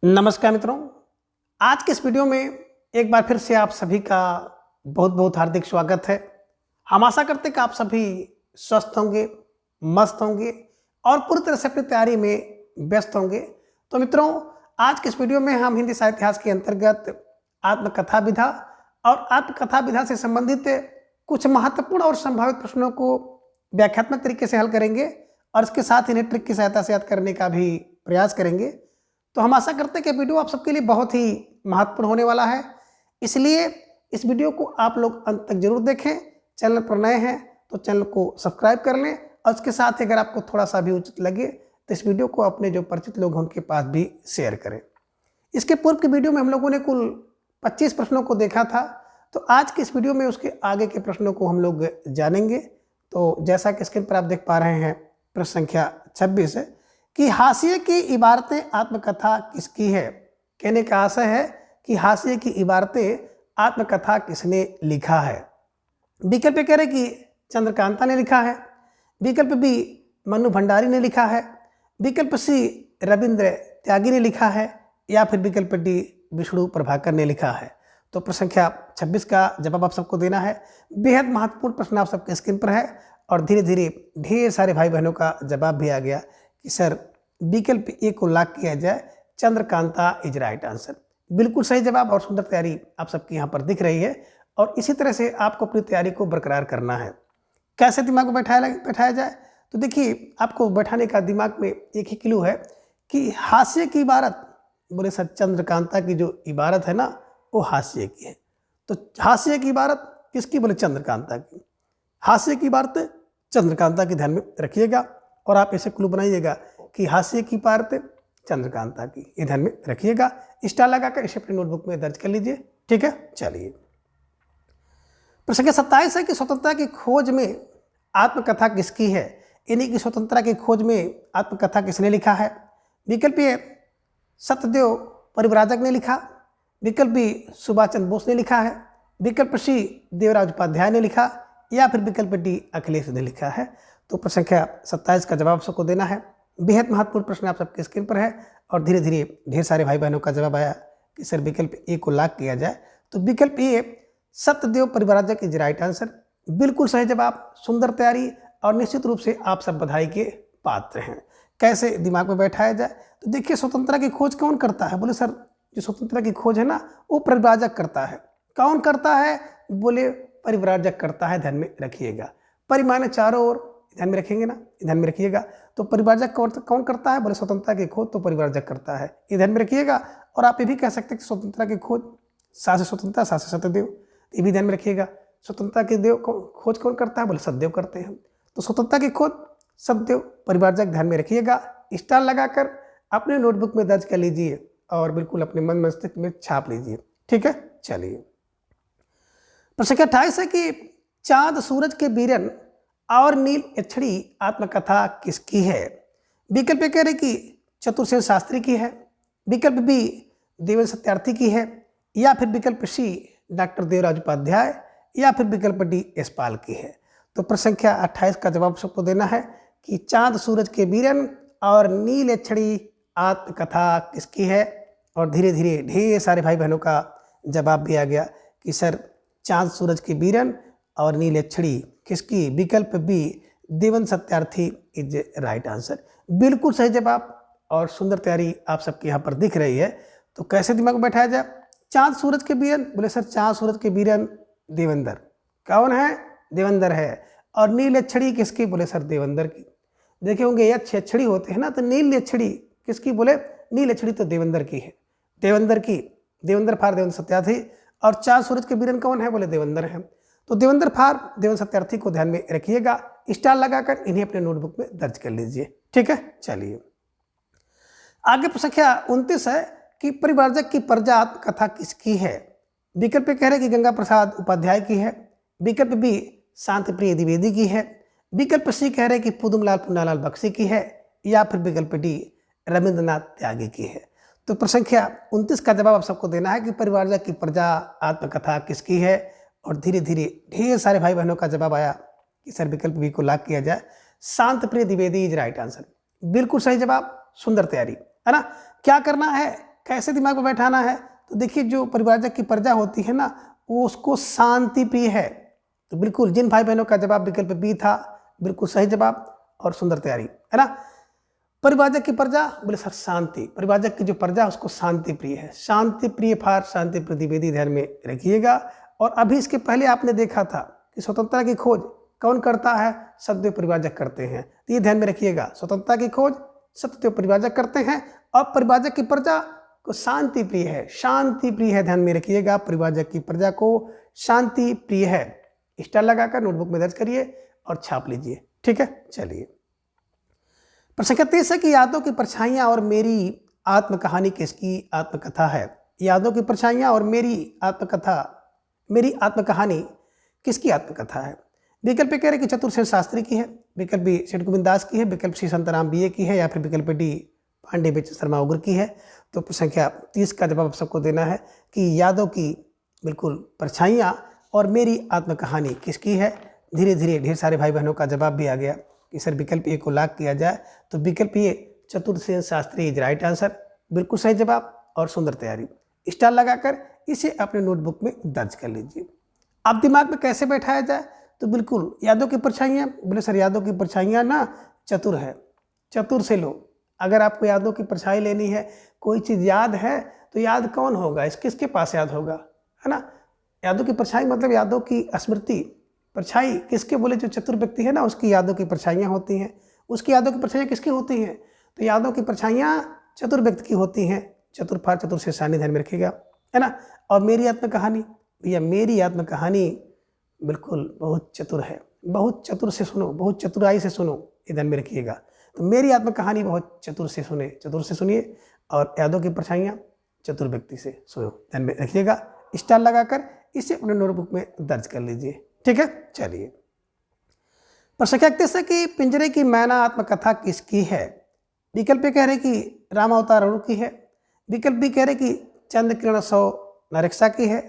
नमस्कार मित्रों। आज के इस वीडियो में एक बार फिर से आप सभी का बहुत बहुत हार्दिक स्वागत है। हम आशा करते हैं कि आप सभी स्वस्थ होंगे, मस्त होंगे और पूरी तरह से अपनी तैयारी में व्यस्त होंगे। तो मित्रों, आज के इस वीडियो में हम हिंदी साहित्य इतिहास के अंतर्गत आत्मकथा विधा और आत्मकथा विधा से संबंधित कुछ महत्वपूर्ण और संभावित प्रश्नों को व्याख्यात्मक तरीके से हल करेंगे और इसके साथ इन्हें ट्रिक की सहायता से याद करने का भी प्रयास करेंगे। तो हम आशा करते हैं कि वीडियो आप सबके लिए बहुत ही महत्वपूर्ण होने वाला है, इसलिए इस वीडियो को आप लोग अंत तक जरूर देखें। चैनल पर नए हैं तो चैनल को सब्सक्राइब कर लें और उसके साथ अगर आपको थोड़ा सा भी उचित लगे तो इस वीडियो को अपने जो परिचित लोग हैं उनके पास भी शेयर करें। इसके पूर्व की वीडियो में हम लोगों ने कुल 25 प्रश्नों को देखा था, तो आज की इस वीडियो में उसके आगे के प्रश्नों को हम लोग जानेंगे। तो जैसा कि स्क्रीन पर आप देख पा रहे हैं, प्रश्न संख्या 26 है कि हाशिए की इबारतें आत्मकथा किसकी है। कहने का आशय है कि हाशिए की इबारतें आत्मकथा किसने लिखा है। विकल्प कह रहे कि चंद्रकांता ने लिखा है, विकल्प बी मनु भंडारी ने लिखा है, विकल्प सी रविंद्र त्यागी ने लिखा है या फिर विकल्प डी विष्णु प्रभाकर ने लिखा है। तो प्रश्न संख्या 26 का जवाब आप सबको देना है। बेहद महत्वपूर्ण प्रश्न आप सबके स्क्रीन पर है और धीरे धीरे ढेर सारे भाई बहनों का जवाब भी आ गया कि सर विकल्प ए को लॉक किया जाए, चंद्रकांता इज राइट आंसर। बिल्कुल सही जवाब और सुंदर तैयारी आप सबकी यहाँ पर दिख रही है और इसी तरह से आपको अपनी तैयारी को बरकरार करना है। कैसे दिमाग में बैठाया जाए, तो देखिए आपको बैठाने का दिमाग में एक ही क्लू है कि हाशिए की इबारत, बोले सर चंद्रकांता की जो इबारत है ना वो हाशिए की है। तो हाशिए की इबारत किसकी, बोले चंद्रकांता की। हाशिए की इबारत चंद्रकांता की ध्यान में रखिएगा और आप ऐसे क्लू बनाइएगा कि हाशिए की इबारत चंद्रकांता की, ये ध्यान में रखिएगा। स्टार लगाकर इसे अपनी नोटबुक में दर्ज कर लीजिए, ठीक है। चलिए प्रश्न संख्या 27 है कि स्वतंत्रता की खोज में आत्मकथा किसकी है, यानी कि स्वतंत्रता की खोज में आत्मकथा किसने लिखा है। विकल्प ए सत्यदेव परिव्राजक ने लिखा, विकल्प बी सुभाष चंद्र बोस ने लिखा है, विकल्प सी देवराज उपाध्याय ने लिखा या फिर विकल्प डी अखिलेश ने लिखा है। तो प्रश्न संख्या 27 का जवाब सबको देना है। बेहद महत्वपूर्ण प्रश्न आप सबके स्क्रीन पर है और धीरे धीरे ढेर सारे भाई बहनों का जवाब आया कि सर विकल्प ए को लॉक किया जाए। तो विकल्प ए सत्यदेव परिव्राजक इज राइट आंसर। बिल्कुल सही जवाब, सुंदर तैयारी और निश्चित रूप से आप सब बधाई के पात्र हैं। कैसे दिमाग में बैठाया जाए, तो देखिए स्वतंत्रता की खोज कौन करता है, बोले सर जो स्वतंत्रता की खोज है ना वो परिव्राजक करता है। कौन करता है, बोले परिव्राजक करता है, ध्यान में रखिएगा। परिमाण चारों ओर, ध्यान में रखेंगे ना, ध्यान में रखिएगा। तो परिव्राजक कौन करता है, बोले स्वतंत्रता की खोज तो परिव्राजक करता है, ये ध्यान में रखिएगा। और आप ये भी कह सकते हैं कि स्वतंत्रता की खोज शासक स्वतंत्रता शासक सत्यदेव, ये भी ध्यान में रखिएगा। स्वतंत्रता की खोज कौन करता है, बोले सत्यदेव करते हैं। तो स्वतंत्रता की खोज सत्यदेव, परिव्राजक, ध्यान में रखिएगा। स्टार लगाकर अपने नोटबुक में दर्ज कर लीजिए और बिल्कुल अपने मन मस्तिष्क में छाप लीजिए, ठीक है। चलिए प्रश्न संख्या 28 है कि चांद सूरज के बीरन और नील यक्षिणी आत्मकथा किसकी है। विकल्प कह रहे कि चतुर्सेन शास्त्री की है, विकल्प बी देवेंद्र सत्यार्थी की है या फिर विकल्प सी डॉक्टर देवराज उपाध्याय या फिर विकल्प डी यशपाल की है। तो प्रश्न संख्या 28 का जवाब सबको देना है कि चांद सूरज के बीरन और नील यक्षिणी आत्मकथा किसकी है। और धीरे धीरे ढेर सारे भाई बहनों का जवाब भी आ गया कि सर चांद सूरज के बीरन और नील यक्षिणी किसकी, विकल्प B Devendra Satyarthi is right answer. बिल्कुल सही जवाब और सुंदर तैयारी आप सबके यहाँ पर दिख रही है। तो कैसे दिमाग में बैठाया जाए, चांद सूरज के बीरन, बोले सर चांद सूरज के बीरन देवेंद्र, कौन है, देवेंद्र है। और नील यक्षिणी किसकी, बोले सर देवेंद्र की। देखे होंगे यक्षिणी होते हैं ना, तो नील यक्षिणी किसकी, बोले नील यक्षिणी तो देवेंद्र की है, देवेंद्र की। देवेंद्र फार देवेंद्र सत्यार्थी। और चांद सूरज के बीरन कौन है, बोले देवेंद्र है। तो देवेंद्र फार देवेंद्र सत्यार्थी को ध्यान में रखिएगा। स्टार लगाकर इन्हें अपने नोटबुक में दर्ज कर लीजिए, ठीक है। चलिए आगे प्रश्न संख्या 29 है कि परिव्राजक की प्रजा आत्मकथा किसकी है। विकल्प कह रहे कि गंगा प्रसाद उपाध्याय की है, विकल्प बी शांति प्रिय द्विवेदी की है, विकल्प सी कह रहे कि पुदुमलाल पुन्नालाल बख्शी की है या फिर विकल्प डी रविंद्रनाथ त्यागी की है। तो प्रश्न संख्या 29 का जवाब आप सबको देना है कि परिव्राजक की प्रजा आत्मकथा किसकी है। और धीरे धीरे ढेर सारे भाई बहनों का जवाब आया कि सर विकल्प बी को लॉक किया जाए, शांत प्रिय द्विवेदी इज राइट आंसर। बिल्कुल सही जवाब, सुंदर तैयारी है ना। क्या करना है, कैसे दिमाग में बैठाना है, तो देखिए जो परिवारजक की प्रजा होती है ना, वो उसको शांति प्रिय है। तो बिल्कुल जिन भाई बहनों का जवाब विकल्प बी था, बिल्कुल सही जवाब और सुंदर तैयारी, है ना। परिवारजक की प्रजा, बोले सर शांति, परिवारजक की जो प्रजा उसको शांति प्रिय है, शांति प्रिय फार शांति प्रतिवेदी, ध्यान में रखिएगा। और अभी इसके पहले आपने देखा था कि स्वतंत्रता की खोज कौन करता है, सत्यदेव परिवारजक करते हैं, तो ये ध्यान में रखिएगा, स्वतंत्रता की खोज सत्यदेव परिवारजक करते हैं और परिवारजक की प्रजा को शांति प्रिय है, शांति प्रिय है, ध्यान में रखिएगा, परिवारजक की प्रजा को शांति प्रिय है। स्टार लगाकर नोटबुक में दर्ज करिए और छाप लीजिए, ठीक है। चलिए प्रश्न संख्या 30 है कि यादों की परछाइयां और मेरी आत्मकहानी किसकी आत्मकथा है। यादों की परछाइयां और मेरी आत्मकथा, मेरी आत्मकहानी किसकी आत्मकथा है। विकल्प कह रहे कि चतुर्सेन शास्त्री की है, विकल्प बी सेठ गोविंद दास की है, विकल्प सी संतराम बीए की है, या फिर विकल्प डी पांडे बेच शर्मा उग्र की है। तो प्रश्न संख्या 30 का जवाब आप सबको देना है कि यादों की बिल्कुल परछाइयाँ और मेरी आत्मकहानी किसकी है। धीरे धीरे ढेर सारे भाई बहनों का जवाब भी आ गया कि सर विकल्प ए को लॉक किया जाए, तो विकल्प A Chatursen Shastri is right answer, बिल्कुल सही जवाब और सुंदर तैयारी। स्टार लगाकर इसे अपने नोटबुक में दर्ज कर लीजिए। अब दिमाग में कैसे बैठाया जाए, तो बिल्कुल यादों की परछाइयाँ, बोले सर यादों की परछाइयाँ ना चतुर है, चतुर से लो। अगर आपको यादों की परछाई लेनी है, कोई चीज़ याद है तो याद कौन होगा, इस किसके पास याद होगा, है ना। यादों की परछाई मतलब यादों की स्मृति, परछाई किसके, बोले जो चतुर व्यक्ति है ना उसकी यादों की परछाइयाँ होती हैं। उसकी यादों की परछाइयाँ किसकी होती हैं, तो यादों की परछाइयाँ चतुर व्यक्ति की होती हैं। चतुर फार चतुर से सानी, ध्यान में रखिएगा, है ना। और मेरी आत्मकहानी, भैया मेरी आत्मकहानी बिल्कुल बहुत चतुर है, बहुत चतुर से सुनो, बहुत चतुराई से सुनो, ये ध्यान में रखिएगा। तो मेरी आत्मकहानी बहुत चतुर से सुने, चतुर से सुनिए, और यादों की परछाइयाँ चतुर व्यक्ति से सुनो, ध्यान में रखिएगा। स्टार लगाकर इसे अपने नोटबुक में दर्ज कर लीजिए, ठीक है। चलिए प्रश्न संख्या 31 है कि पिंजरे की मैना आत्मकथा किसकी है। विकल्प कह रहे कि राम अवतार अणु की है, विकल्प बी कह रहे कि चंद्र किरण सौ नरेक्षा की है,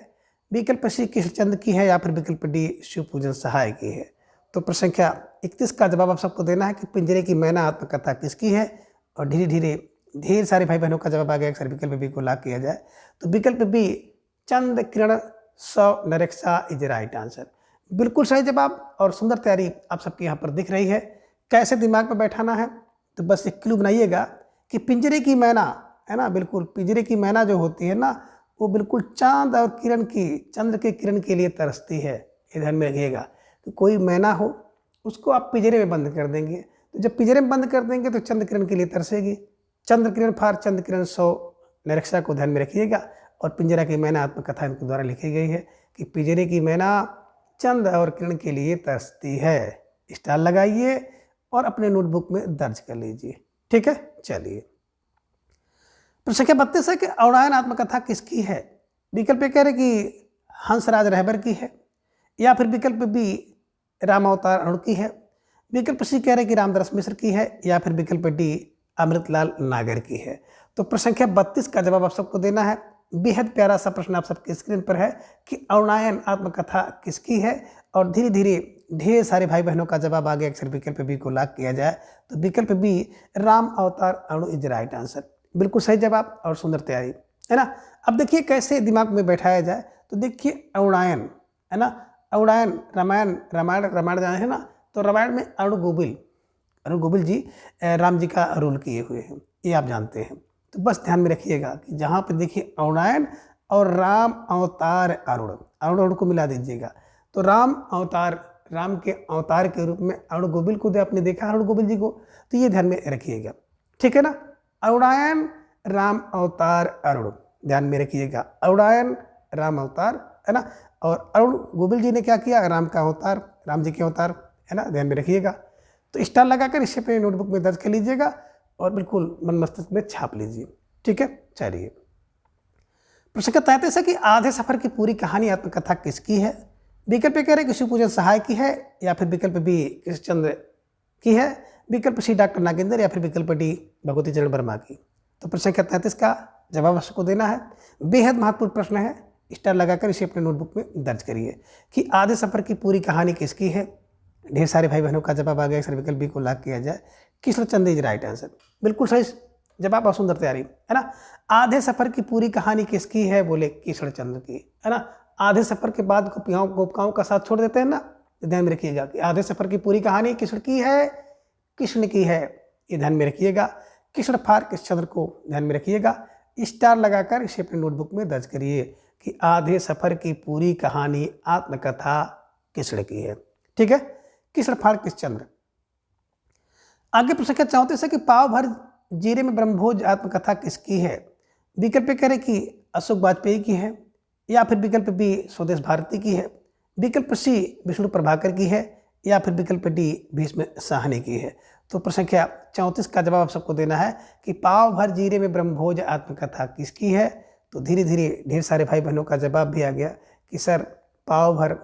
विकल्प सी कृष्णचंद्र की है, या फिर विकल्प डी शिव पूजन सहाय की है। तो प्रश्न संख्या 31 का जवाब आप सबको देना है कि पिंजरे की मैना आत्मकथा किसकी है। और धीरे धीरे ढेर सारे भाई बहनों का जवाब आ गया, अक्सर विकल्प बी को लॉक किया जाए, तो विकल्प बी चंद्र किरण सौ नरेक्षा इज राइट आंसर, बिल्कुल सही जवाब और सुंदर तैयारी आप सबकी यहाँ पर दिख रही है। कैसे दिमाग में बैठाना है, तो बस एक क्लू बनाइएगा कि पिंजरे की मैना, है ना, बिल्कुल पिंजरे की मैना जो होती है ना, वो बिल्कुल चांद और किरण की, चंद्र के किरण के लिए तरसती है, ये ध्यान में रखिएगा। तो कोई मैना हो उसको आप पिंजरे में बंद कर देंगे, तो जब पिंजरे में बंद कर देंगे तो चंद्र किरण के लिए तरसेगी। चंद्र किरण फार चंद्र किरण सौ निरीक्षा को ध्यान में रखिएगा। और पिंजरा की मैना आत्मकथा इनके द्वारा लिखी गई है कि पिंजरे की मैना चंद्र और किरण के लिए तरसती है। स्टार लगाइए और अपने नोटबुक में दर्ज कर लीजिए, ठीक है। चलिए प्रश्न संख्या 32 है कि औड़ायन आत्मकथा किसकी है। विकल्प कह रहे कि हंसराज रहबर की है, या फिर विकल्प बी राम अवतार अणु की है, विकल्प सी कह रहे कि रामदास मिश्र की है, या फिर विकल्प डी अमृतलाल नागर की है। तो प्रश्न संख्या 32 का जवाब आप सबको देना है। बेहद प्यारा सा प्रश्न आप सबके स्क्रीन पर है कि औड़ायन आत्मकथा किसकी है। और धीरे धीरे ढेर सारे भाई बहनों का जवाब आ गया, अक्सर विकल्प बी को लॉक किया जाए, तो विकल्प बी राम अवतार अणु इज राइट आंसर, बिल्कुल सही जवाब और सुंदर तैयारी, है ना। अब देखिए कैसे दिमाग में बैठाया जाए, तो देखिए औड़ायन, है ना, औड़ायन रामायण रामायण जाने है ना, तो रामायण में अरुण गोविल जी राम जी का रोल किए हुए हैं, ये आप जानते हैं। तो बस ध्यान में रखिएगा कि जहाँ पे देखिए औड़ायन और राम अवतार अरुण को मिला दीजिएगा, तो राम अवतार, राम के अवतार के रूप में अरुण गोविल को आपने देखा, अरुण गोविल जी को, तो ये ध्यान में रखिएगा, ठीक है ना। औड़ायन राम अवतार अरुण, ध्यान में रखिएगा, औड़ायन राम अवतार, है ना। और अरुण गोविल जी ने क्या किया, राम का अवतार, राम जी के अवतार, है ना, ध्यान में रखिएगा। तो स्टार लगाकर इसे अपने नोटबुक में दर्ज कर लीजिएगा और बिल्कुल मन मस्तिष्क में छाप लीजिए, ठीक है। चलिए प्रश्न का 33 है कि आधे सफर की पूरी कहानी आत्मकथा किसकी है। विकल्प कह रहे कि शिव पूजन सहाय की है, या फिर विकल्प बी कृष्णचंद्र की है, विकल्प सी डॉक्टर नागेंद्र, या फिर विकल्प डी भगवती चरण वर्मा की। तो प्रश्न का 33 का जवाब आपको देना है। बेहद महत्वपूर्ण प्रश्न है, स्टार लगाकर इसे अपने नोटबुक में दर्ज करिए कि आधे सफर की पूरी कहानी किसकी है। ढेर सारे भाई बहनों का जवाब आ गया, सर विकल्प बी को लॉक किया जाए, कृष्णचंद्र इज राइट आंसर, बिल्कुल सही जवाब बहुत सुंदर तैयारी है ना। आधे सफर की पूरी कहानी किसकी है, बोले कृष्ण चंद्र की, है ना। आधे सफर के बाद गोपिकाओं का साथ छोड़ देते हैं ना, ध्यान में रखिएगा कि आधे सफर की पूरी कहानी किसकी की है, कृष्ण की है, ये ध्यान में रखिएगा। कृष्ण फार कृष्णचंद्र को ध्यान में रखिएगा, स्टार लगाकर इसे अपने नोटबुक में दर्ज करिए कि आधे सफर की पूरी कहानी आत्मकथा कृष्ण की है। ठीक है, कृष्ण फार कृष्णचंद्र। आगे प्रश्न क्या 34 है कि पाव भर जीरे में ब्रह्मभोज आत्मकथा किसकी है। विकल्प कह रहे कि अशोक वाजपेयी की है, या फिर विकल्प बी स्वदेश भारती की है, विकल्प सी विष्णु प्रभाकर की है, या फिर विकल्प डी भीष्म साहनी की है। तो प्रश्न संख्या 34 का जवाब आप सबको देना है कि पाव भर जीरे में ब्रह्मभोज आत्मकथा किसकी है। तो धीरे धीरे ढेर सारे भाई बहनों का जवाब भी आ गया कि सर पाव भर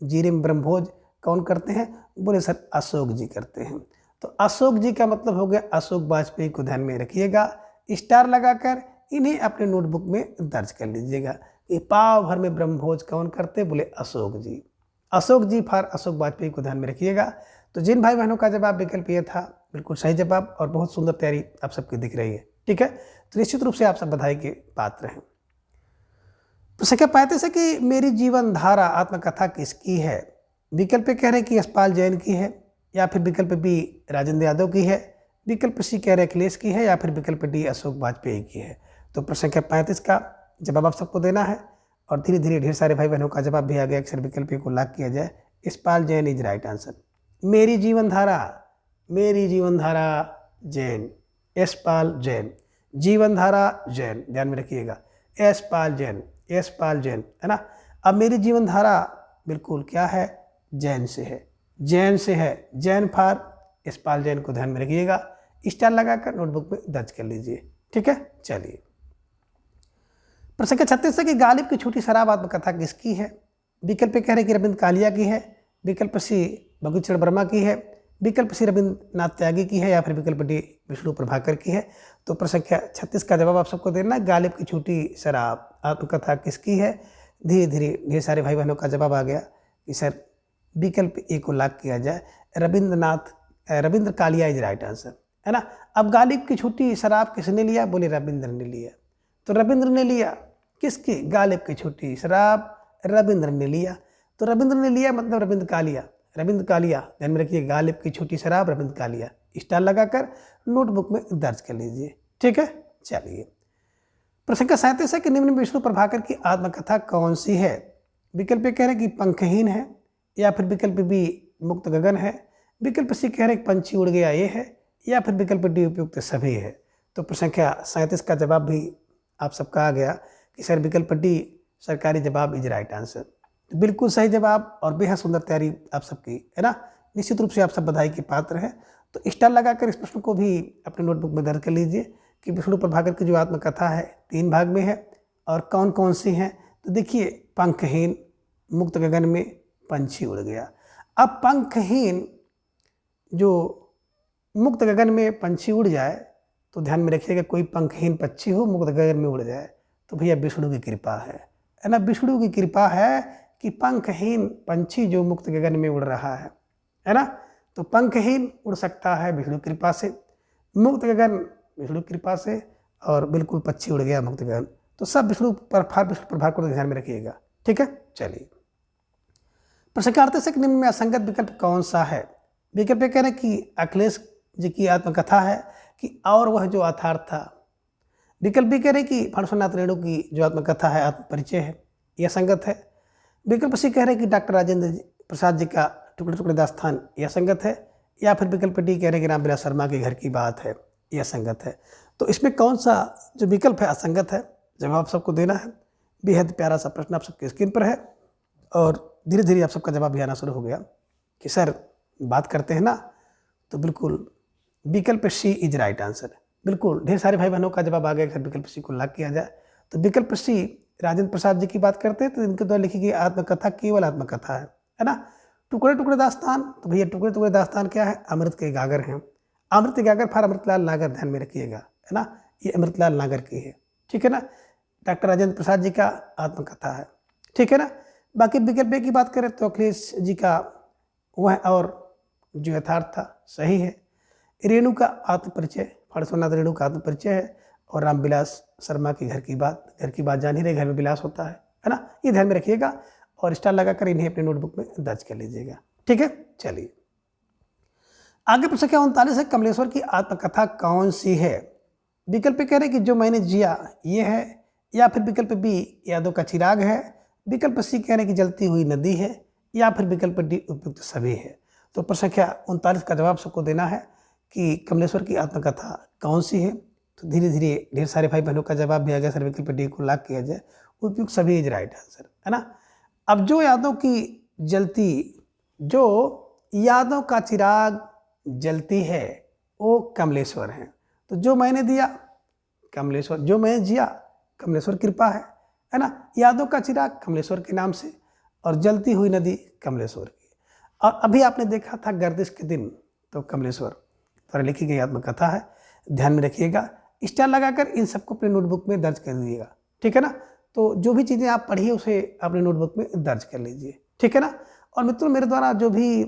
जीरे में ब्रह्मभोज कौन करते हैं, बोले सर अशोक जी करते हैं। तो अशोक जी का मतलब हो गया अशोक वाजपेयी को ध्यान में रखिएगा, स्टार लगाकर इन्हें अपने नोटबुक में दर्ज कर लीजिएगा कि पाव भर में ब्रह्मभोज कौन करते, बोले अशोक जी। अशोक जी फॉर अशोक वाजपेयी को ध्यान में रखिएगा। तो जिन भाई बहनों का जवाब विकल्प ये था बिल्कुल सही जवाब और बहुत सुंदर तैयारी आप सबकी दिख रही है। ठीक है, तो निश्चित रूप से आप सब बधाई के पात्र हैं। तो संख्या 35 है कि मेरी जीवन धारा आत्मकथा किसकी है। विकल्प कह रहे कि यशपाल जैन की है, या फिर विकल्प बी राजेंद्र यादव की है, विकल्प सी कह रहे अखिलेश की है, या फिर विकल्प डी अशोक वाजपेयी की है। तो प्रश्न संख्या 35 का जवाब आप सबको देना है और धीरे धीरे ढेर सारे भाई बहनों का जवाब भी आ गया। अक्सर विकल्प को लॉक किया जाए, Yashpal Jain is right answer. मेरी जीवन धारा जैन, यशपाल जैन, जीवन धारा जैन, ध्यान में रखिएगा, यशपाल जैन है ना। अब मेरी जीवन धारा बिल्कुल क्या है, जैन से है, जैन फार यशपाल जैन को ध्यान में रखिएगा, स्टार लगाकर नोटबुक में दर्ज कर लीजिए। ठीक है, चलिए प्रश्न संख्या 36 है कि गालिब की छूटी शराब आत्मकथा किसकी है। विकल्प कह रहे कि रविंद्र कालिया की है, विकल्प सी भगवतीचरण वर्मा की है, विकल्प सी रविंद्रनाथ त्यागी की है, या फिर विकल्प डी विष्णु प्रभाकर की है। तो प्रश्न संख्या 36 का जवाब आप सबको देना है, गालिब की छूटी शराब आत्मकथा किसकी है। धीरे धीरे ढेर सारे भाई बहनों का जवाब आ गया कि सर विकल्प ए को लॉक किया जाए, Ravindra Kalia is right answer, है ना। अब गालिब की छूटी शराब किसने लिया, बोले रविंद्र ने लिया। तो रविंद्र ने लिया किसकी, गालिब की छूटी शराब रविंद्र ने लिया। तो रविंद्र ने लिया मतलब रविंद्र कालिया, ध्यान में रखिए, गालिब की छूटी शराब रविंद्र कालिया, स्टार लगाकर नोटबुक में दर्ज कर लीजिए। ठीक है, चलिए प्रश्न का 37 है कि निम्न में विष्णु प्रभाकर की आत्मकथा कौन सी है। विकल्प कह रहे कि पंखहीन है, या फिर विकल्प बी मुक्त गगन है, विकल्प सी कह रहे पंछी उड़ गया ये है, या फिर विकल्प डी उपयुक्त सभी है। तो प्रश्न संख्या 37 का जवाब भी आप सबका आ गया कि सर विकल्प डी सरकारी जवाब इज राइट आंसर। तो बिल्कुल सही जवाब और बेहद सुंदर तैयारी आप सबकी, है ना। निश्चित रूप से आप सब बधाई के पात्र हैं। तो स्टार लगाकर इस प्रश्न को भी अपने नोटबुक में दर्ज कर लीजिए कि विष्णु प्रभाकर की जो आत्मकथा है 3 भाग में है और कौन कौन सी हैं। तो देखिए, पंखहीन, मुक्त गगन में, पंछी उड़ गया। अब पंखहीन जो मुक्त गगन में पंछी उड़ जाए तो ध्यान में रखिएगा, कोई पंखहीन पक्षी हो मुक्त गगन में उड़ जाए तो भैया विष्णु की कृपा है ना। विष्णु की कृपा है कि पंखहीन पंछी जो मुक्त गगन में उड़ रहा है ना। तो पंखहीन उड़ सकता है विष्णु कृपा से, मुक्त गगन विष्णु कृपा से, और बिल्कुल पक्षी उड़ गया मुक्त गगन। तो सब विष्णु प्रभाकर को ध्यान में रखिएगा। ठीक है, चलिए प्रश्न का 38 से निम्न में असंगत विकल्प कौन सा है। विकल्प कह रहे कि अखिलेश जी की आत्मकथा है कि और वह जो अर्थार्थ था। विकल्प भी कह रहे कि फणसनाथ रेणु की जो आत्मकथा है आत्मपरिचय है, यह संगत है। विकल्प सी कह रहे कि डॉक्टर राजेंद्र प्रसाद जी का टुकड़े टुकड़े दास्तान, यह संगत है। या फिर विकल्प डी कह रहे कि रामविलास शर्मा के घर की बात है, यह संगत है। तो इसमें कौन सा जो विकल्प है असंगत है, जवाब आप सबको देना है। बेहद प्यारा सा प्रश्न आप सबके स्क्रीन पर है और धीरे धीरे आप सबका जवाब भी आना शुरू हो गया कि सर बात करते हैं ना, तो बिल्कुल विकल्प सी इज राइट आंसर। बिल्कुल ढेर सारे भाई बहनों का जवाब आ गया कि सर विकल्प सी को लॉक किया जाए। तो विकल्प सी राजेंद्र प्रसाद जी की बात करते हैं तो इनके द्वारा लिखी गई आत्मकथा केवल आत्मकथा है ना। टुकड़े टुकड़े दास्तान, तो भैया टुकड़े टुकड़े दास्तान क्या है, अमृत के गागर हैं। अमृत के गागर फॉर अमृतलाल नागर, ध्यान में रखिएगा, है ना, ये अमृतलाल नागर की है। ठीक है ना, डॉक्टर राजेंद्र प्रसाद जी का आत्मकथा है। ठीक है ना। बाकी विकल्प की बात करें तो अखिलेश जी का वह और जो यथार्थ था सही है। रेणु का आत्मपरिचय हर्षनाथ रेणु का आत्मपरिचय है और रामविलास शर्मा की घर की बात जान ही रहे, घर में विलास होता है ना, ये ध्यान में रखिएगा और स्टार लगाकर इन्हें अपने नोटबुक में दर्ज कर लीजिएगा। ठीक है, चलिए आगे प्रश्न संख्या 39 है, कमलेश्वर की आत्मकथा कौन सी है? विकल्प कह रहे कि जो मैंने जिया ये है, या फिर विकल्प बी यादों का चिराग है, विकल्प सी कह रहे कि जलती हुई नदी है, या फिर विकल्प डी उपयुक्त सभी है। तो प्रश्न संख्या 39 का जवाब सबको देना है कि कमलेश्वर की आत्मकथा कौन सी है। तो धीरे धीरे ढेर सारे भाई बहनों का जवाब भी आ गया, सर विकल्प डी को लॉक किया जाए, उपयुक्त सभी इज राइट आंसर, है ना। अब जो यादों का चिराग जलती है वो कमलेश्वर है। तो जो मैंने दिया कमलेश्वर, जो मैंने जिया कमलेश्वर कृपा है ना। यादों का चिराग कमलेश्वर के नाम से और जलती हुई नदी कमलेश्वर की। और अभी आपने देखा था गर्दिश के दिन, तो कमलेश्वर द्वारा लिखी गई आत्मकथा है, ध्यान में रखिएगा। स्टार लगाकर इन सबको अपने नोटबुक में दर्ज कर दीजिएगा, ठीक है ना। तो जो भी चीज़ें आप पढ़िए उसे अपने नोटबुक में दर्ज कर लीजिए, ठीक है ना। और मित्रों, मेरे द्वारा जो भी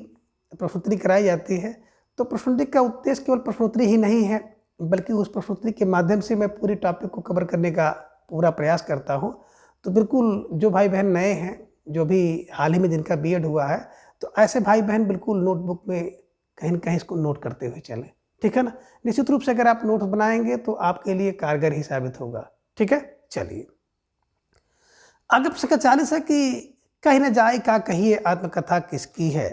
प्रश्नोत्तरी कराई जाती है, तो प्रश्नोत्तरी का उद्देश्य केवल प्रश्नोत्तरी ही नहीं है, बल्कि उस प्रश्नोत्तरी के माध्यम से मैं पूरे टॉपिक को कवर करने का पूरा प्रयास करता हूँ। तो बिल्कुल जो भाई बहन नए हैं, जो भी हाल ही में जिनका बीएड हुआ है, तो ऐसे भाई बहन बिल्कुल नोटबुक में कहीं न कहीं इसको नोट करते हुए चलें, ठीक है ना। निश्चित रूप से अगर आप नोट्स बनाएंगे तो आपके लिए कारगर ही साबित होगा, ठीक है। चलिए आगे प्रश्न 40 है कि कहीं न जाए का कहिए आत्मकथा किसकी है?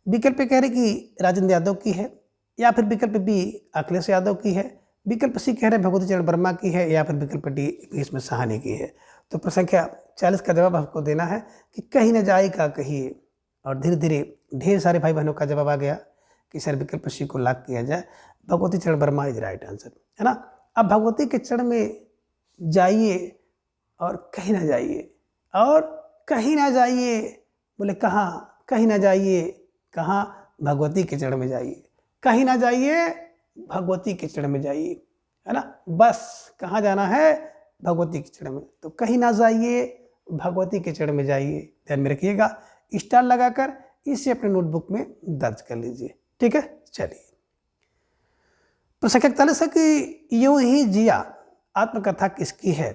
विकल्प कह रहे कि राजेंद्र यादव की है, या फिर विकल्प बी अखिलेश यादव की है, विकल्प सी कह रहे भगवती चरण वर्मा की है, या फिर विकल्प डी भीष्म साहनी की है। तो प्रश्न संख्या 40 का जवाब आपको देना है कि कहीं न जाए का कहिए। और धीरे धीरे ढेर सारे भाई बहनों का जवाब आ गया कि सर विकल्प सी को लॉक किया जाए, भगवती चरण वर्मा इज राइट आंसर, है ना। अब भगवती के चरण में जाइए और कहीं ना जाइए, और कहीं ना जाइए, बोले कहाँ? कहीं ना जाइए, कहाँ? भगवती के चरण में जाइए, कहीं ना जाइए, भगवती के चरण में जाइए, है ना। बस कहाँ जाना है? भगवती के चरण में। तो कहीं ना जाइए, भगवती के चरण में जाइए, ध्यान में रखिएगा। स्टार लगाकर इसे अपने नोटबुक में दर्ज कर लीजिए, ठीक है। चलिए प्रश्न 41 है कि यूं ही जिया आत्मकथा किसकी है?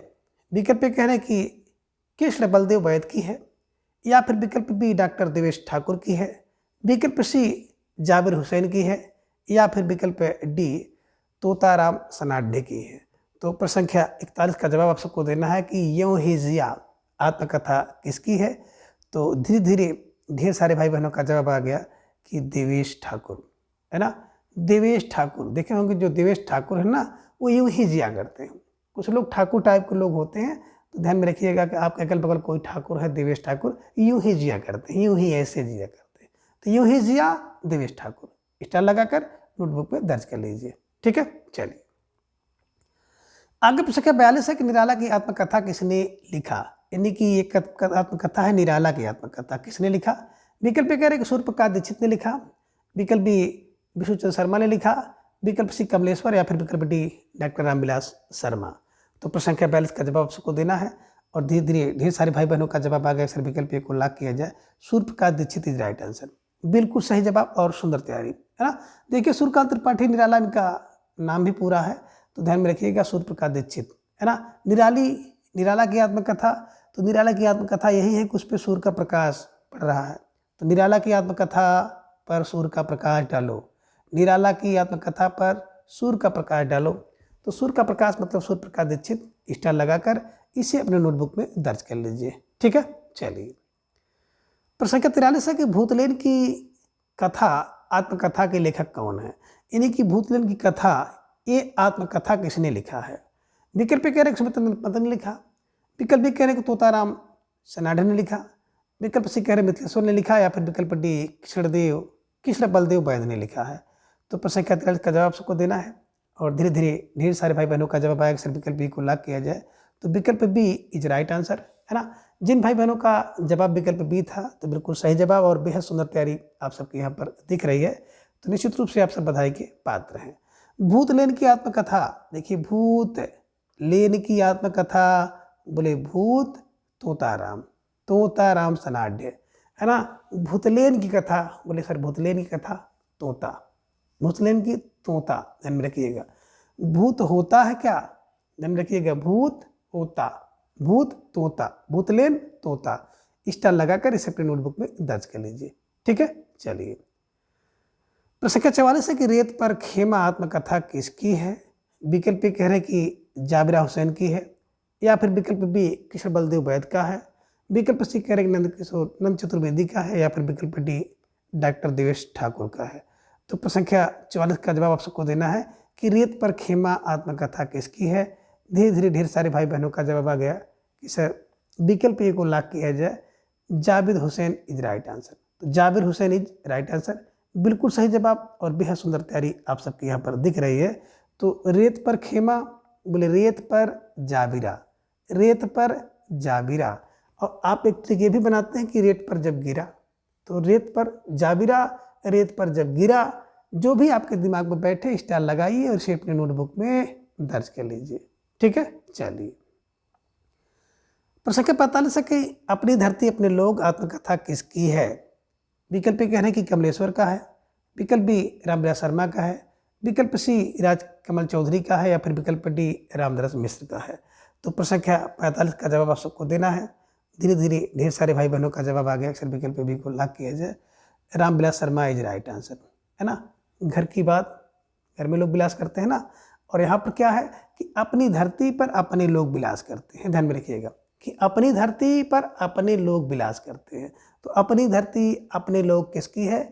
विकल्प कह रहे कि कृष्ण बलदेव वैद की है, या फिर विकल्प बी डॉक्टर देवेश ठाकुर की है, विकल्प सी जाबिर हुसैन की है, या फिर विकल्प डी तोताराम सनाडे की है। तो प्रश्न संख्या 41 का जवाब आप सबको देना है कि यूं ही जिया आत्मकथा किसकी है। तो धीरे धीरे ढेर सारे भाई बहनों का जवाब आ गया कि देवेश ठाकुर, है ना। देवेश ठाकुर देखे होंगे, जो देवेश ठाकुर है ना, वो यूं ही जिया करते हैं। कुछ लोग ठाकुर टाइप के लोग होते हैं, तो ध्यान में रखिएगा कि आपके अगल बगल कोई ठाकुर है, देवेश ठाकुर, यूं ही जिया करते हैं, यूं ही ऐसे जिया करते हैं। तो यूं ही जिया देवेश ठाकुर, स्टार लगाकर नोटबुक में दर्ज कर लीजिए, ठीक है। चलिए आगे प्रश्न संख्या 42 है कि निराला की आत्मकथा किसने लिखा? यानी कि एक आत्मकथा है निराला की आत्मकथा, किसने लिखा? विकल्प कह रहे कि सूर्यप्रकाश दीक्षित ने लिखा, विकल्प बी विष्णुचंद्र शर्मा ने लिखा, विकल्प सी कमलेश्वर, या फिर विकल्प डी डॉक्टर रामविलास शर्मा। तो प्रश्न संख्या 42 का जवाब सबको देना है और धीरे धीरे ढेर सारे भाई बहनों का जवाब आ गया, सर विकल्प ए को लॉक किया जाए, Suryaprakash Dixit is right answer. बिल्कुल सही जवाब और सुंदर तैयारी, है ना। देखिए सूर्यकांत त्रिपाठी निराला इनका नाम भी पूरा है, तो ध्यान में रखिएगा सूर्यप्रकाश दीक्षित, है ना। निराला की आत्मकथा, तो निराला की आत्मकथा यही है कि उस पर सूर्य का प्रकाश पड़ रहा है। तो निराला की आत्मकथा पर सूर्य का प्रकाश डालो, निराला की आत्मकथा पर सूर्य का प्रकाश डालो। तो सूर्य का प्रकाश मतलब सूर्यप्रकाश दीक्षित, स्टार लगाकर इसे अपने नोटबुक में दर्ज कर लीजिए, ठीक है। चलिए प्रश्न संख्या 43 है कि भूतलेन की कथा आत्मकथा के लेखक कौन है? यानी कि भूतलेन की कथा ये आत्मकथा किसने लिखा है? विकल्प कह रहे सुमित्र पंत ने लिखा, विकल्प भी कह रहे कि तोताराम सनाडे ने लिखा, विकल्प सी कह रहे मिथिलेश्वर ने लिखा, या फिर विकल्प डी कृष्ण बलदेव वैद ने लिखा है। तो प्रश्न संख्या 43 का जवाब सबको देना है और धीरे धीरे ढेर सारे भाई बहनों का जवाब आएगा सर विकल्प बी को लॉक किया जाए। तो विकल्प बी इज राइट आंसर, है ना। जिन भाई बहनों का जवाब विकल्प बी था, तो बिल्कुल सही जवाब और बेहद सुंदर तैयारी आप सबके यहाँ पर दिख रही है, तो निश्चित रूप से आप सब बधाई के पात्र हैं। भूतलेन की आत्मकथा, देखिए भूतलेन की आत्मकथा, बोले भूत तोताराम सनाड्य, है ना। भूतलेन की कथा, बोले सर भूतलेन की कथा तोता, भूतलेन की तोता, ध्यान में रखिएगा। भूत होता है क्या, ध्यान रखिएगा, भूत होता, भूत तोता, भूतलेन तोता, स्टार लगाकर इसे अपनी नोटबुक में दर्ज कर लीजिए। ठीक है, चलिए। प्रश्न संख्या 44 है कि रेत पर खेमा आत्मकथा किसकी है। विकल्प ए कह रहे कि जाबिरा हुसैन की है, या फिर विकल्प बी कृष्ण बलदेव वैद का है, विकल्प सी कह रहे कि नंद चतुर्वेदी का है, या फिर विकल्प डी डॉक्टर देवेश ठाकुर का है। तो प्रश्न संख्या 44 का जवाब आप सबको देना है कि रेत पर खेमा आत्मकथा किसकी है। धीरे धीरे ढेर सारे भाई बहनों का जवाब आ गया कि सर विकल्प ए को लॉक किया जाए, Jabir Hussain is right answer. तो Jabir Hussain is right answer, बिल्कुल सही जवाब और बेहद सुंदर तैयारी आप सबके यहाँ पर दिख रही है। तो रेत पर खेमा बोले रेत पर जाबिरा, रेत पर जाबिरा। और आप एक ट्रिक ये भी बनाते हैं कि रेत पर जब गिरा, तो रेत पर जाबिरा, रेत पर जब गिरा, जो भी आपके दिमाग में बैठे स्टार लगाइए और इसे अपने नोटबुक में दर्ज कर लीजिए। ठीक है, चलिए। प्रश्न संख्या 45 है कि अपनी धरती अपने लोग आत्मकथा किसकी है। विकल्प कह रहे हैं कि कमलेश्वर का है, विकल्प बी रामविलास शर्मा का है, विकल्प सी राजकमल चौधरी का है, या फिर विकल्प डी रामदास मिश्र का है। तो प्रश्न संख्या 45 का जवाब आप सबको देना है। धीरे धीरे ढेर सारे भाई बहनों का जवाब आ गया, अक्सर विकल्प बी को लॉक किया जाए, Ramvilas Sharma is right answer, है ना। घर की बात, घर में लोग विलास करते हैं ना, और यहाँ पर क्या है कि अपनी धरती पर अपने लोग विलास करते हैं। ध्यान में रखिएगा कि अपनी धरती पर अपने लोग विलास करते हैं। तो अपनी धरती अपने लोग किसकी है,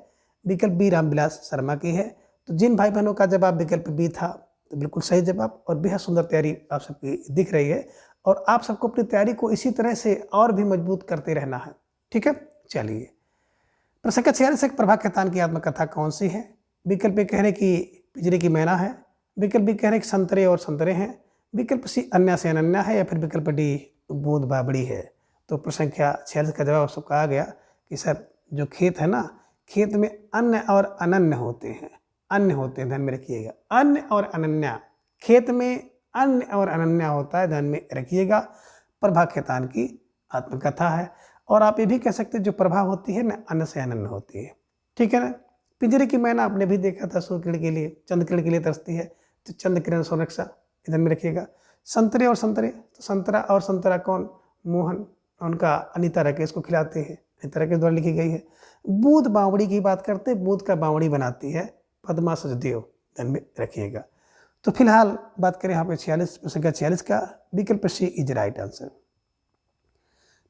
विकल्प बी रामविलास शर्मा की है। तो जिन भाई बहनों का जवाब विकल्प बी था, तो बिल्कुल सही जवाब और बेहद सुंदर तैयारी आप सबकी दिख रही है, और आप सबको अपनी तैयारी को इसी तरह से और भी मजबूत करते रहना है। ठीक है, चलिए। प्रश्न संख्या 46 प्रभा खेतान की आत्मकथा कौन सी है। विकल्प कह रहे कि पिंजरे की मैना है, विकल्प बी कह रहे कि संतरे और संतरे हैं, विकल्प सी अन्य से अनन्या है, या फिर विकल्प डी बूंद बाबड़ी है। तो प्रश्न संख्या 46 का जवाब सबका आ गया कि सर जो खेत है ना, खेत में अन्य और अनन्य होते हैं, अन्य होते हैं, ध्यान में रखिएगा, अन्य और अनन्या, खेत में अन्य और अनन्या होता है, ध्यान में रखिएगा। प्रभा खेतान की आत्मकथा है। और आप ये भी कह सकते हैं जो प्रभा होती है ना, अन्य से अनन्य होती है। ठीक है ना। पिंजरे की मैना आपने भी देखा था, सूर्य किरण के लिए, चंद्र किरण के लिए तरसती है, तो चंद्र किरण सोनक्षा, ध्यान में रखिएगा। संतरे और संतरे, तो संतरा और संतरा कौन, मोहन, उनका अनीता राकेश को खिलाते हैं, अनीता राकेश द्वारा लिखी गई है। बूंद बावड़ी की बात करते हैं, बूंद का बावड़ी बनाती है पद्मा सचदेव, ध्यान में रखिएगा। तो फिलहाल बात करें यहाँ पे 46 प्रश्न संख्या 46 का, विकल्प सी इज राइट आंसर।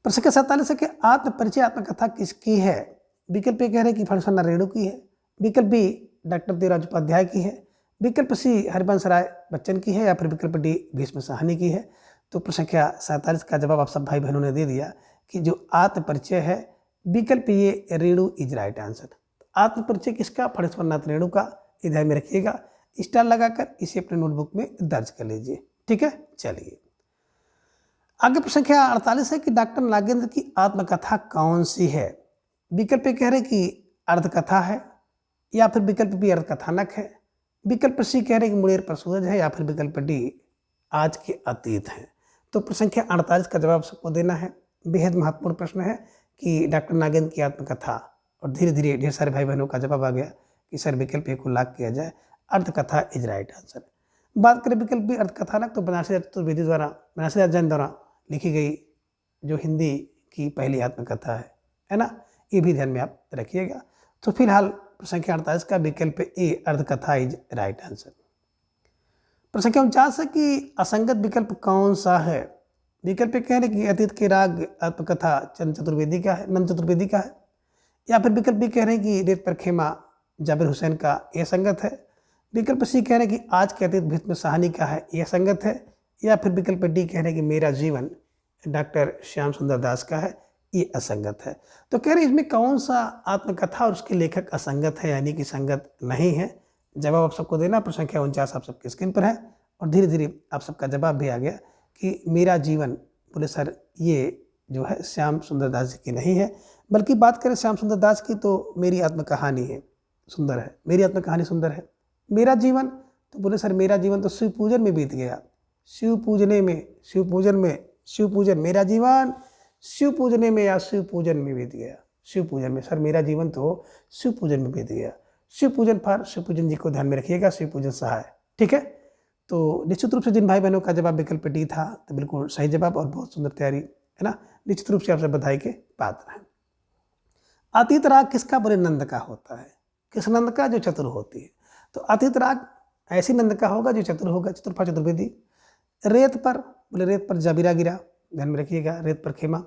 प्रश्न संख्या 47 है कि आत्मपरिचय आत्मकथा किसकी है। विकल्प ए कह रहे हैं कि फणसन्ना रेणु की है, विकल्प बी डॉक्टर देवराज उपाध्याय की है, विकल्प सी हरिवंश राय बच्चन की है, या फिर विकल्प डी भीष्म साहनी की है। तो प्रश्न संख्या 47 का जवाब आप सब भाई बहनों ने दे दिया कि जो आत्मपरिचय है, विकल्प ये रेणु इज राइट आंसर। आत्मपरिचय किसका, फणेश्वरनाथ रेणु का, ये ध्यान में रखिएगा। स्टार लगाकर इसे अपने नोटबुक में दर्ज कर लीजिए। ठीक है, चलिए। आगे प्रश्न संख्या 48 है कि डॉक्टर नागेंद्र की आत्मकथा कौन सी है। विकल्प कह रहे कि अर्धकथा है, या फिर विकल्प बी अर्धकथानक है, विकल्प सी कह रहे कि मुड़ेर पर सूरज है, या फिर विकल्प डी आज के अतीत है। तो प्रश्न संख्या 48 का जवाब सबको देना है। बेहद महत्वपूर्ण प्रश्न है कि डॉक्टर नागेंद्र की आत्मकथा, और धीरे धीरे ढेर सारे भाई बहनों का जवाब आ गया कि सर विकल्प ए को लॉक किया जाए, अर्धकथा इज राइट आंसर। बात करें विकल्प बी अर्धकथानक, तो बनारसी चतुर्वेदी द्वारा, बनारसी जैन द्वारा लिखी गई जो हिंदी की पहली आत्मकथा है ना, ये भी ध्यान में आप रखिएगा। तो फिलहाल प्रश्न संख्या 48 का विकल्प ए अर्धकथा इज राइट आंसर। प्रश्न संख्या 49 है कि असंगत विकल्प कौन सा है। विकल्प कह रहे कि अतीत के राग आत्मकथा चंद चतुर्वेदी का है, नंद चतुर्वेदी का है, या फिर विकल्प बी कह रहे हैं कि रेत पर खेमा जाबिर हुसैन का, यह संगत है, विकल्प सी कह रहे हैं कि आज के अतीत भीष्म साहनी का है, यह संगत है, या फिर विकल्प डी कह रहे हैं कि मेरा जीवन डॉक्टर श्याम सुंदर दास का है, ये असंगत है। तो कह रहे हैं इसमें कौन सा आत्मकथा और उसके लेखक असंगत है, यानी कि संगत नहीं है। जवाब आप सबको देना। प्रश्न संख्या 49 आप सबके स्क्रीन पर है, और धीरे धीरे आप सबका जवाब भी आ गया कि मेरा जीवन, बोले सर ये जो है श्याम सुंदर दास जी की नहीं है, बल्कि बात करें श्याम सुंदर दास की तो मेरी आत्मकहानी है, सुंदर है, मेरी आत्मकहानी सुंदर है। मेरा जीवन, तो बोले सर मेरा जीवन तो शिव पूजन में बीत गया, शिव पूजने में, शिव पूजन में, शिव पूजन, मेरा जीवन शिव पूजने में या शिव पूजन में बीत गया, शिव पूजन में, सर मेरा जीवन तो शिव पूजन में बीत गया। शिव पूजन फॉर शिव पूजन जी को ध्यान में रखिएगा, शिव पूजन सहाय। ठीक है, तो निश्चित रूप से जिन भाई बहनों का जवाब विकल्प डी था तो बिल्कुल सही जवाब और बहुत सुंदर तैयारी है ना, निश्चित रूप से आपसे बधाई के पात्र हैं। अतीत राग किसका बोले नंद का होता है, किस नंद का, जो चतुर होती है। तो अतीत राग ऐसी नंद का होगा जो चतुर होगा, चतुर्फा चतुर्वेदी। रेत पर बोले रेत पर जबीरा गिरा, ध्यान में रखिएगा, रेत पर खेमा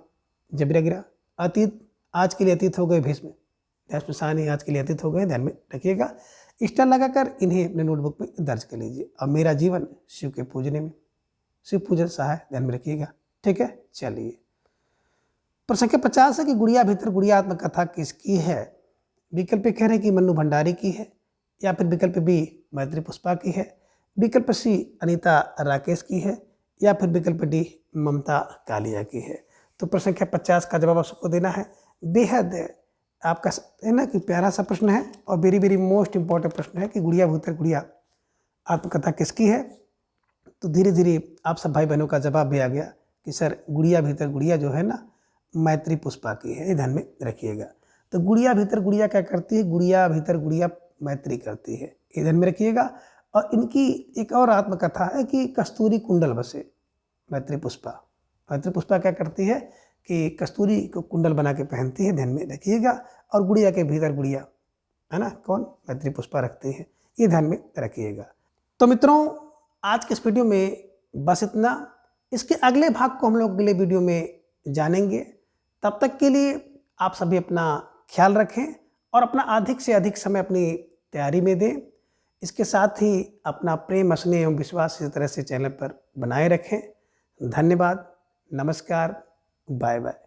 जबीरा गिरा। अतीत आज के लिए अतीत हो गए भीष्म, सानी आज के लिए अतीत हो गए, ध्यान में रखिएगा। स्टार लगाकर इन्हें अपने नोटबुक में दर्ज कर लीजिए। अब मेरा जीवन शिव के पूजने में, शिव पूजन सहाय, ध्यान में रखिएगा, ठीक है। चलिए प्रश्न संख्या 50 है कि गुड़िया भीतर गुड़िया आत्मकथा किसकी है। विकल्प कह रहे हैं कि मन्नू भंडारी की है, या फिर विकल्प बी मैत्री पुष्पा की है, विकल्प सी अनीता राकेश की है, या फिर विकल्प डी ममता कालिया की है। तो प्रश्न संख्या 50 का जवाब आपको देना है। बेहद आपका है ना कि प्यारा सा प्रश्न है और वेरी वेरी मोस्ट इंपॉर्टेंट प्रश्न है कि गुड़िया भीतर गुड़िया आत्मकथा किसकी है। तो धीरे धीरे आप सब भाई बहनों का जवाब भी आ गया कि सर गुड़िया भीतर गुड़िया जो है ना मैत्री पुष्पा की है, ये ध्यान में रखिएगा। तो गुड़िया भीतर गुड़िया क्या करती है, गुड़िया भीतर गुड़िया मैत्री करती है, ये ध्यान में रखिएगा। और इनकी एक और आत्मकथा है कि कस्तूरी कुंडल बसे मैत्री पुष्पा। मैत्री पुष्पा क्या करती है कि कस्तूरी को कुंडल बना के पहनती है, ध्यान में रखिएगा। और गुड़िया के भीतर गुड़िया है ना कौन, मैत्री पुष्पा रखती है, ये ध्यान में रखिएगा। तो मित्रों आज के इस वीडियो में बस इतना। इसके अगले भाग को हम लोग अगले वीडियो में जानेंगे। तब तक के लिए आप सभी अपना ख्याल रखें और अपना अधिक से अधिक समय अपनी तैयारी में दें। इसके साथ ही अपना प्रेम, स्नेह एवं विश्वास इस तरह से चैनल पर बनाए रखें। धन्यवाद, नमस्कार, बाय बाय।